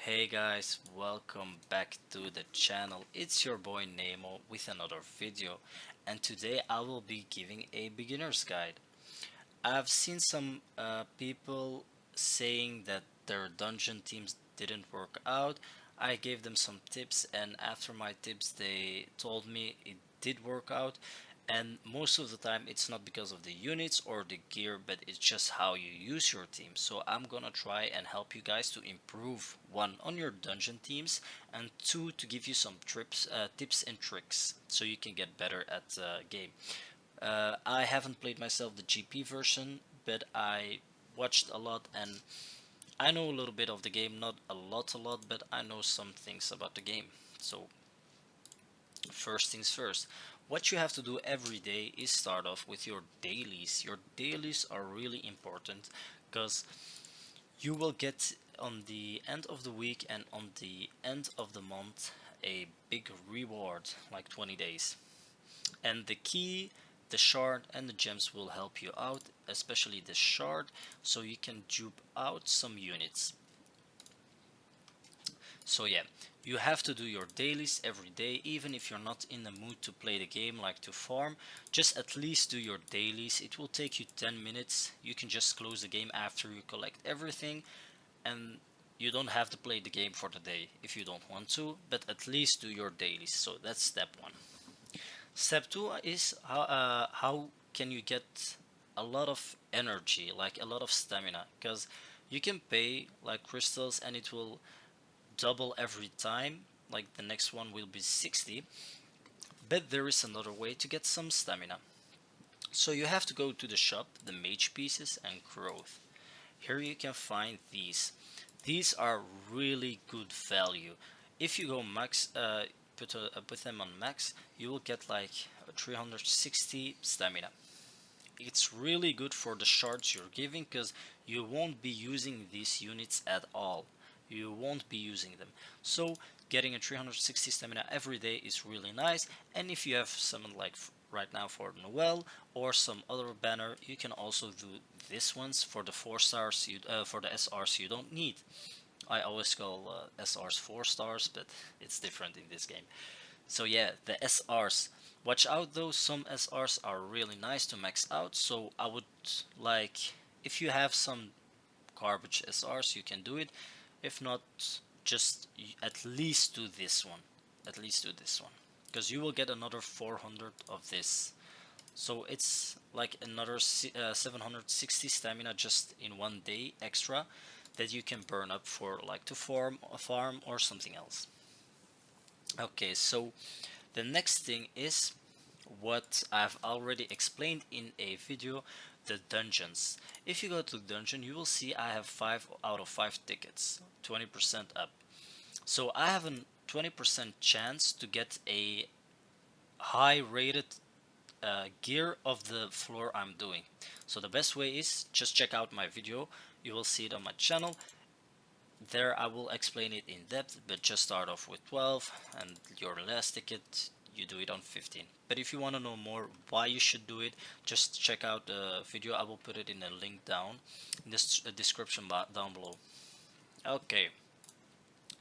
Hey guys, welcome back to the channel. It's your boy Nemo with another video, and today I will be giving a beginner's guide. I've seen some people saying that their dungeon teams didn't work out. I gave them some tips, and after my tips, they told me it did work out. And most of the time, it's not because of the units or the gear, but it's just how you use your team. So, I'm gonna try and help you guys to improve one on your dungeon teams, and two to give you some tips and tricks so you can get better at the game. I haven't played myself the GP version, but I watched a lot and I know a little bit of the game, not a lot, but I know some things about the game. So, first things first, what you have to do every day is start off with your dailies. Your dailies are really important because you will get on the end of the week and on the end of the month a big reward like 20 days. And the key, the shard and the gems will help you out, especially the shard, so you can dupe out some units. So yeah, you have to do your dailies every day, even if you're not in the mood to play the game, like to farm. Just at least do your dailies. It will take you 10 minutes. You can just close the game after you collect everything, and you don't have to play the game for the day if you don't want to, but at least do your dailies. So that's step one. Step two is how can you get a lot of energy, like a lot of stamina, because you can pay like crystals and it will double every time. Like the next one will be 60, but there is another way to get some stamina. So you have to go to the shop, the mage pieces and growth. Here you can find these. These are really good value. If you go max, put them on max, you will get like 360 stamina. It's really good for the shards you're giving because you won't be using these units at all. You won't be using them. So getting a 360 stamina every day is really nice. And if you have someone like right now for Noel or some other banner, you can also do this ones for the 4 stars, for the SRs you don't need. I always call SRs 4 stars, but it's different in this game. So yeah, the SRs. Watch out though, some SRs are really nice to max out, so I would like, if you have some garbage SRs, you can do it. If not, just at least do this one. At least do this one. Because you will get another 400 of this. So it's like another 760 stamina just in one day extra that you can burn up for like to form a farm or something else. Okay, so the next thing is what I've already explained in a video, the dungeons. If you go to dungeon, you will see I have 5 out of 5 tickets, 20% up. So I have a 20% chance to get a high rated gear of the floor I'm doing. So the best way is just check out my video. You will see it on my channel. There I will explain it in depth, but just start off with 12 and your last ticket you do it on 15. But if you want to know more why you should do it, just check out the video. I will put it in a link down in this description down below. Okay,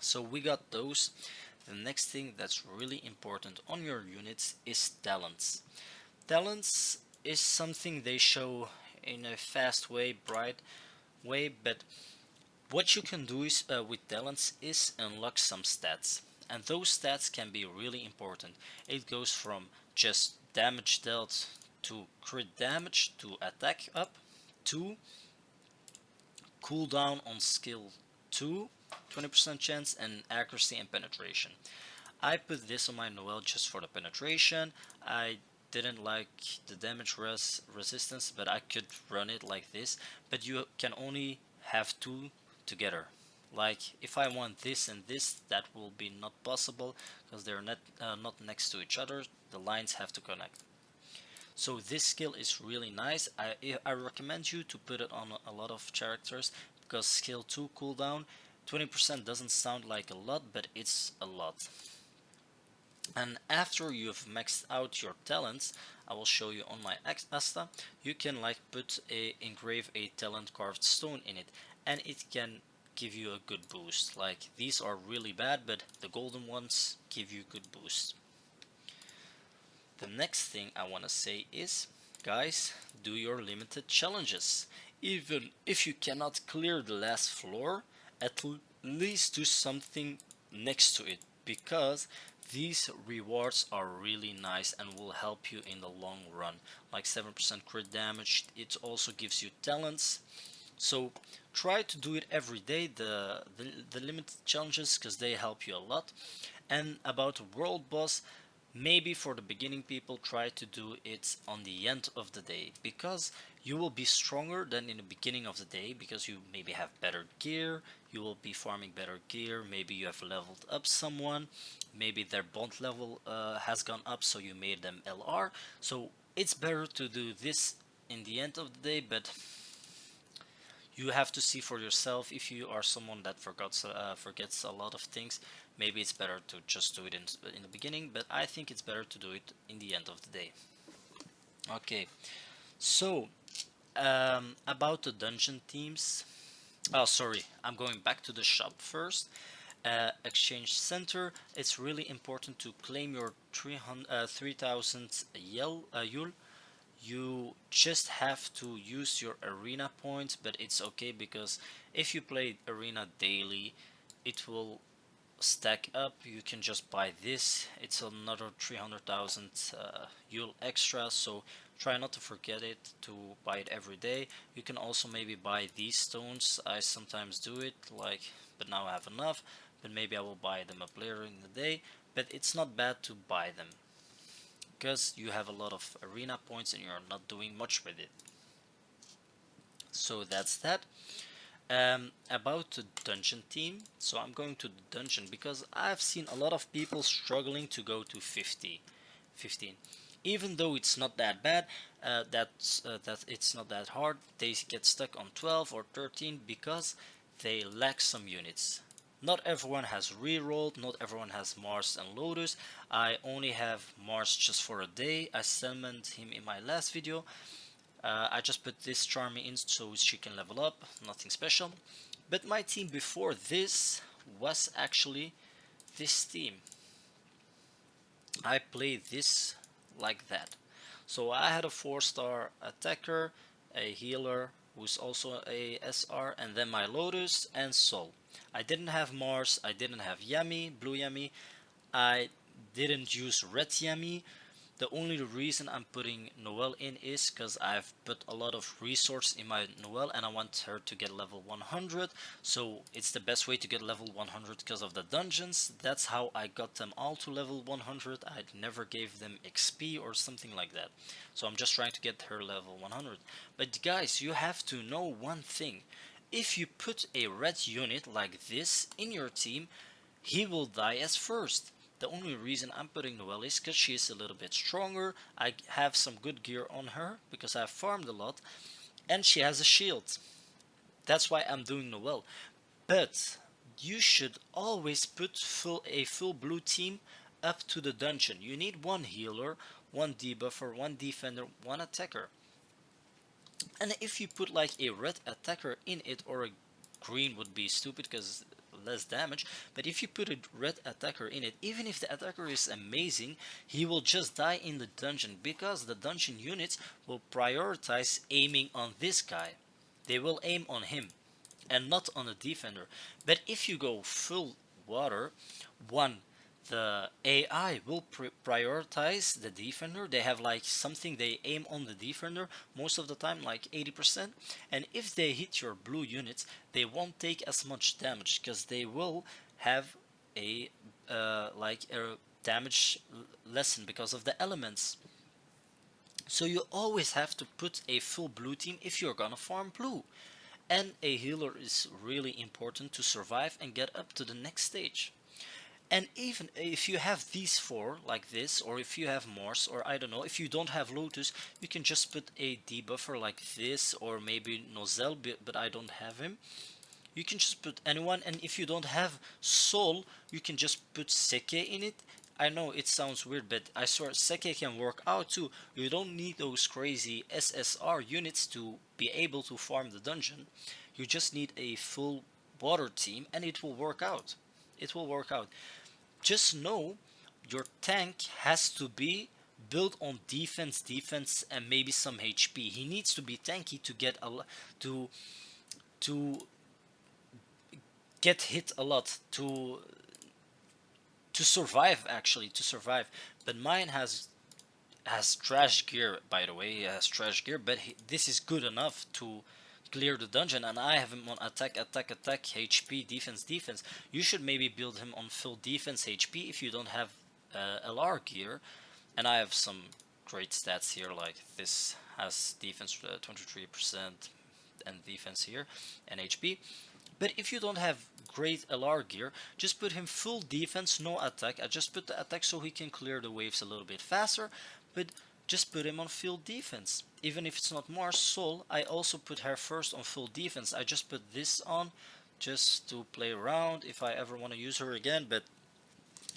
so we got those. The next thing that's really important on your units is talents. Talents is something they show in a fast way, bright way, but what you can do is with talents is unlock some stats, and those stats can be really important. It goes from just damage dealt to crit damage to attack up to cooldown on skill 2, 20% chance, and accuracy and penetration. I put this on my Noel just for the penetration. I didn't like the damage resistance, but I could run it like this. But you can only have two together. Like if I want this and this, that will be not possible because they're not next to each other. The lines have to connect. So this skill is really nice. I recommend you to put it on a lot of characters because skill 2 cooldown 20% doesn't sound like a lot, but it's a lot. And after you've maxed out your talents, I will show you on my Asta, you can like engrave a talent carved stone in it, and it can give you a good boost. Like these are really bad, but the golden ones give you good boost. The next thing I want to say is, guys, do your limited challenges. Even if you cannot clear the last floor, at least do something next to it, because these rewards are really nice and will help you in the long run. Like 7% crit damage, it also gives you talents. So try to do it every day, the limited challenges, because they help you a lot. And about world boss, maybe for the beginning people, try to do it on the end of the day, because you will be stronger than in the beginning of the day, because you maybe have better gear, you will be farming better gear, maybe you have leveled up someone, maybe their bond level has gone up, so you made them LR. So it's better to do this in the end of the day, but you have to see for yourself. If you are someone that forgets a lot of things, maybe it's better to just do it in the beginning, but I think it's better to do it in the end of the day. Okay, so about the dungeon themes. Oh, sorry, I'm going back to the shop first. Exchange center, it's really important to claim your 3000 yul. You just have to use your arena points, but it's okay, because if you play arena daily, it will stack up. You can just buy this, it's another 300,000 Yule extra, so try not to forget it to buy it every day. You can also maybe buy these stones. I sometimes do it, like, but now I have enough, but maybe I will buy them up later in the day. But it's not bad to buy them, because you have a lot of arena points and you're not doing much with it. So that's that. About the dungeon theme, so I'm going to the dungeon because I've seen a lot of people struggling to go to 15. Even though it's not that bad, that it's not that hard, they get stuck on 12 or 13 because they lack some units. Not everyone has rerolled, not everyone has Mars and Lotus. I only have Mars just for a day. I summoned him in my last video. I just put this Charmy in so she can level up, nothing special. But my team before this was actually this team. I played this like that. So I had a 4-star attacker, a healer who's also a SR, and then my Lotus and Sol. I didn't have Mars, I didn't have Yami, Blue Yami, I didn't use Red Yami. The only reason I'm putting Noelle in is because I've put a lot of resource in my Noelle and I want her to get level 100. So it's the best way to get level 100 because of the dungeons. That's how I got them all to level 100. I never gave them XP or something like that. So I'm just trying to get her level 100. But guys, you have to know one thing. If you put a red unit like this in your team, he will die as first. The only reason I'm putting Noelle is because she is a little bit stronger. I have some good gear on her because I've farmed a lot, and she has a shield. That's why I'm doing Noelle. But you should always put a full blue team up to the dungeon. You need one healer, one debuffer, one defender, one attacker. And if you put like a red attacker in it, or a green would be stupid because less damage, but if you put a red attacker in it, even if the attacker is amazing, he will just die in the dungeon because the dungeon units will prioritize aiming on this guy. They will aim on him and not on the defender. But if you go full water, one, the AI will prioritize the defender. They have like something they aim on the defender most of the time, like 80%. And if they hit your blue units, they won't take as much damage because they will have a like a damage lesson because of the elements. So you always have to put a full blue team if you're gonna farm blue. And a healer is really important to survive and get up to the next stage. And even if you have these four like this, or if you have Mars, or I don't know, if you don't have Lotus, you can just put a debuffer like this, or maybe Nozel, but I don't have him. You can just put anyone, and if you don't have Sol, you can just put Seke in it. I know it sounds weird, but I swear Seke can work out too. You don't need those crazy SSR units to be able to farm the dungeon. You just need a full water team, and it will work out. It will work out. Just know your tank has to be built on defense, and maybe some HP. He needs to be tanky to get to to get hit a lot, to survive, actually, to survive. But mine has trash gear, by the way. He has trash gear, but this is good enough to clear the dungeon, and I have him on attack, HP, defense. You should maybe build him on full defense HP if you don't have LR gear. And I have some great stats here, like this has defense 23% and defense here, and HP. But if you don't have great LR gear, just put him full defense, no attack. I just put the attack so he can clear the waves a little bit faster, but just put him on full defense. Even if it's not Mars, Sol, I also put her first on full defense. I just put this on just to play around if I ever want to use her again, but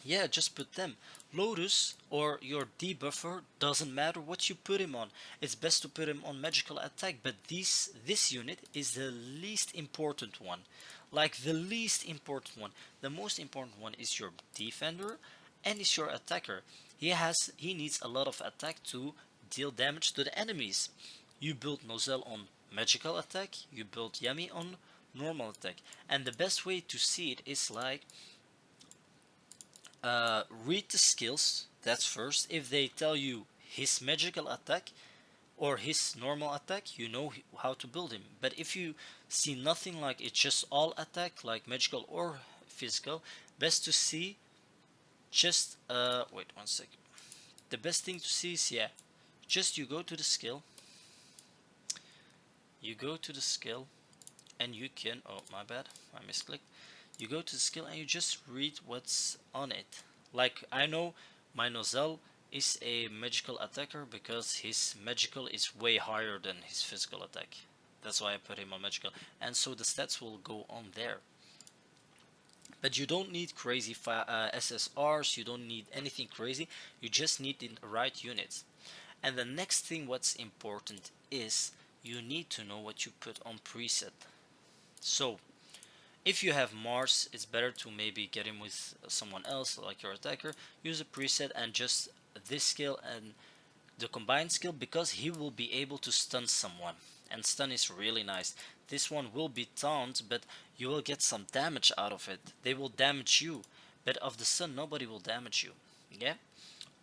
yeah, just put them. Lotus or your debuffer, doesn't matter what you put him on. It's best to put him on magical attack, but this unit is the least important one. Like the least important one. The most important one is your defender and is your attacker. He needs a lot of attack to deal damage to the enemies. You build Nozel on magical attack, you build Yami on normal attack. And the best way to see it is like read the skills, that's first. If they tell you his magical attack or his normal attack, you know how to build him. But if you see nothing, like it's just all attack, like magical or physical, best to see just wait one second. The best thing to see is, yeah, just you go to the skill, and you can, oh my bad, I misclicked. You go to the skill and you just read what's on it. Like, I know my Nozel is a magical attacker because his magical is way higher than his physical attack. That's why I put him on magical, and so the stats will go on there. But you don't need crazy SSRs, you don't need anything crazy, you just need the right units. And the next thing what's important is you need to know what you put on preset. So if you have Mars, it's better to maybe get him with someone else, like your attacker. Use a preset and just this skill and the combined skill, because he will be able to stun someone. And stun is really nice. This one will be taunt, but you will get some damage out of it. They will damage you, but of the stun, nobody will damage you. Yeah?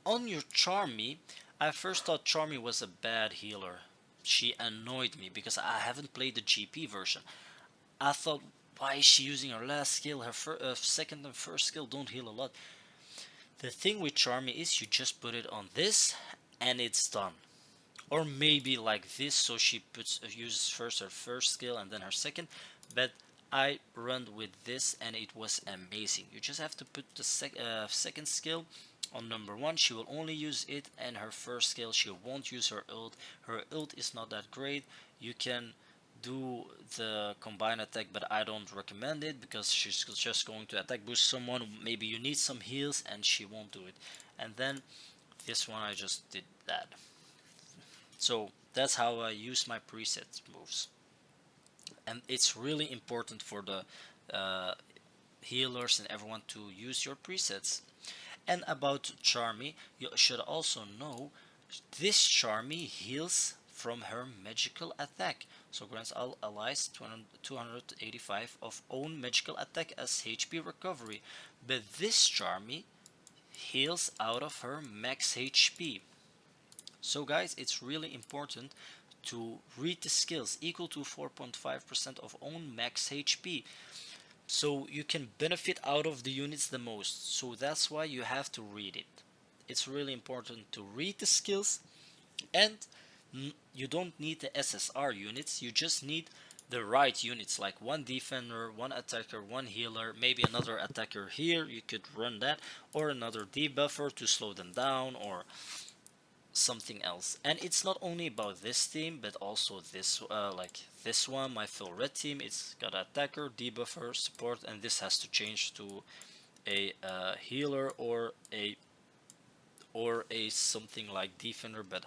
On your Charmy, I first thought Charmy was a bad healer. She annoyed me because I haven't played the GP version. I thought, why is she using her last skill? Her second and first skill don't heal a lot. The thing with Charmy is you just put it on this and it's done. Or maybe like this, so she uses first her first skill and then her second. But I run with this and it was amazing. You just have to put the second skill on number 1. She will only use it, and her first skill she won't use her ult. Her ult is not that great. You can do the combined attack, but I don't recommend it because she's just going to attack boost someone. Maybe you need some heals and she won't do it. And then this one I just did that. So that's how I use my preset moves, and it's really important for the healers and everyone to use your presets. And about Charmy, you should also know this Charmy heals from her magical attack. So grants all allies 285 of own magical attack as HP recovery. But this Charmy heals out of her max HP. So guys, it's really important to read the skills equal to 4.5% of own max HP. So you can benefit out of the units the most. So that's why you have to read it. It's really important to read the skills, and you don't need the SSR units, you just need the right units, like one defender, one attacker, one healer, maybe another attacker here, you could run that, or another debuffer to slow them down, or something else. And it's not only about this team, but also this like this one, my full red team. It's got attacker, debuffer, support, and this has to change to a healer or a something like defender, but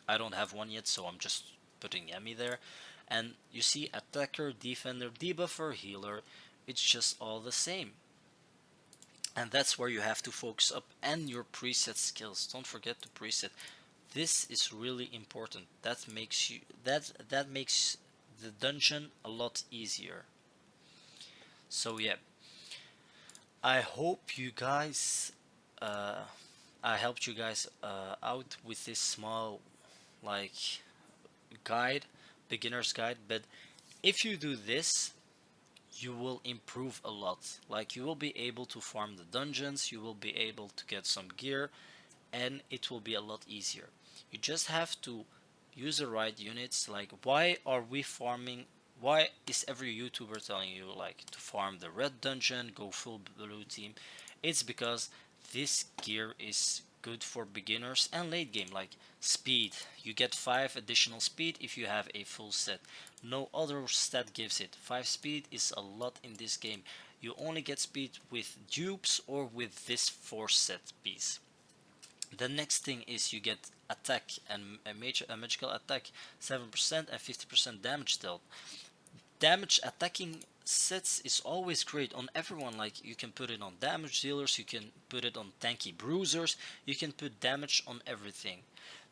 I don't have one yet, so I'm just putting Yami there. And you see attacker, defender, debuffer, healer, it's just all the same. And that's where you have to focus up, and your preset skills. Don't forget to preset. This is really important. That makes the dungeon a lot easier. So yeah, I hope you guys uh, I helped you guys out with this small like guide, beginner's guide. But if you do this, you will improve a lot. Like, you will be able to farm the dungeons, you will be able to get some gear, and it will be a lot easier. You just have to use the right units. Like, why are we farming? Why is every YouTuber telling you like to farm the red dungeon, go full blue team? It's because this gear is good for beginners and late game. Like speed, you get 5 additional speed if you have a full set. No other stat gives it. 5 speed is a lot in this game. You only get speed with dupes or with this 4 set piece. The next thing is you get attack and a magical attack 7% and 50% damage dealt. Damage attacking sets is always great on everyone. Like, you can put it on damage dealers, you can put it on tanky bruisers, you can put damage on everything.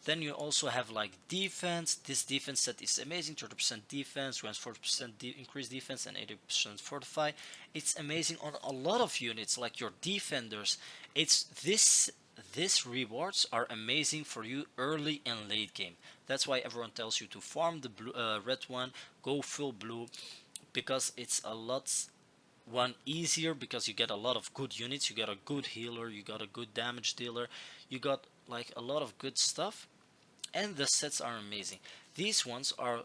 Then you also have like defense. This defense set is amazing. 30% defense, grants 40% increased defense and 80% fortify. It's amazing on a lot of units like your defenders. It's this rewards are amazing for you early and late game. That's why everyone tells you to farm the red one, go full blue, because it's a lot one easier, because you get a lot of good units, you got a good healer, you got a good damage dealer, you got like a lot of good stuff, and the sets are amazing. These ones are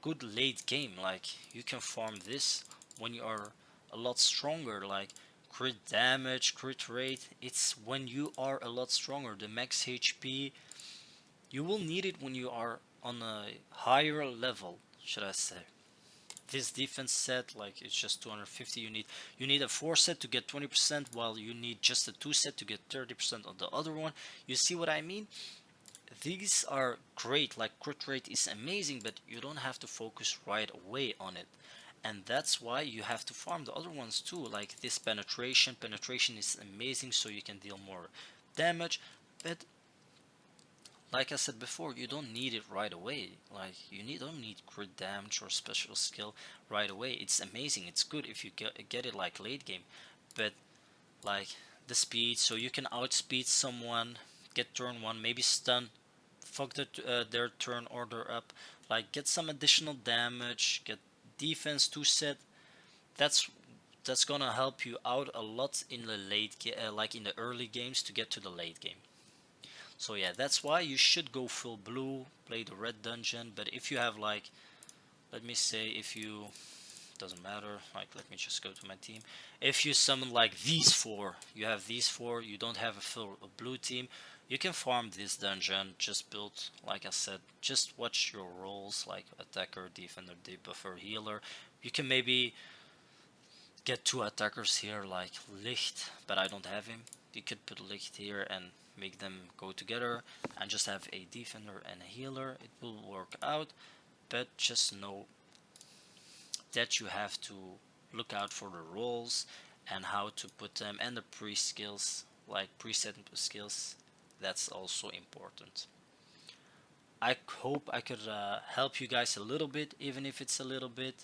good late game. Like, you can farm this when you are a lot stronger, like crit damage, crit rate. It's when you are a lot stronger. The max HP, you will need it when you are on a higher level, should I say. This defense set, like, it's just 250. You need a 4 set to get 20%, while you need just a 2 set to get 30% on the other one. You see what I mean? These are great. Like, crit rate is amazing, but you don't have to focus right away on it. And that's why you have to farm the other ones too. Like this penetration is amazing, so you can deal more damage. But like I said before, you don't need it right away. Like, don't need crit damage or special skill right away. It's amazing, it's good if you get it like late game. But like the speed, so you can outspeed someone, get turn 1, maybe stun, fuck their turn order up, like get some additional damage, get defense 2 set. That's gonna help you out a lot in the like in the early games to get to the late game. So yeah, that's why you should go full blue, play the red dungeon. But if you have like, let me say, if you, doesn't matter, like, let me just go to my team. If you summon like these 4, you have these 4, you don't have a full blue team, you can farm this dungeon. Just build, like I said, just watch your roles, like attacker, defender, debuffer, healer. You can maybe get 2 attackers here, like Licht, but I don't have him. You could put Licht here and make them go together, and just have a defender and a healer. It will work out, but just know that you have to look out for the roles and how to put them, and the pre-skills, like preset skills. That's also important. I hope I could help you guys a little bit, even if it's a little bit.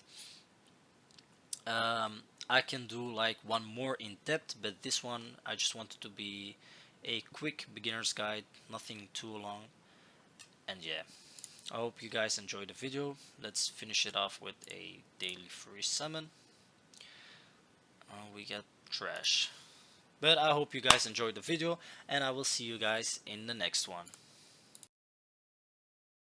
I can do like one more in depth, but this one I just wanted to be a quick beginner's guide, nothing too long. And yeah, I hope you guys enjoyed the video. Let's finish it off with a daily free summon. We got trash. But I hope you guys enjoyed the video, and I will see you guys in the next one.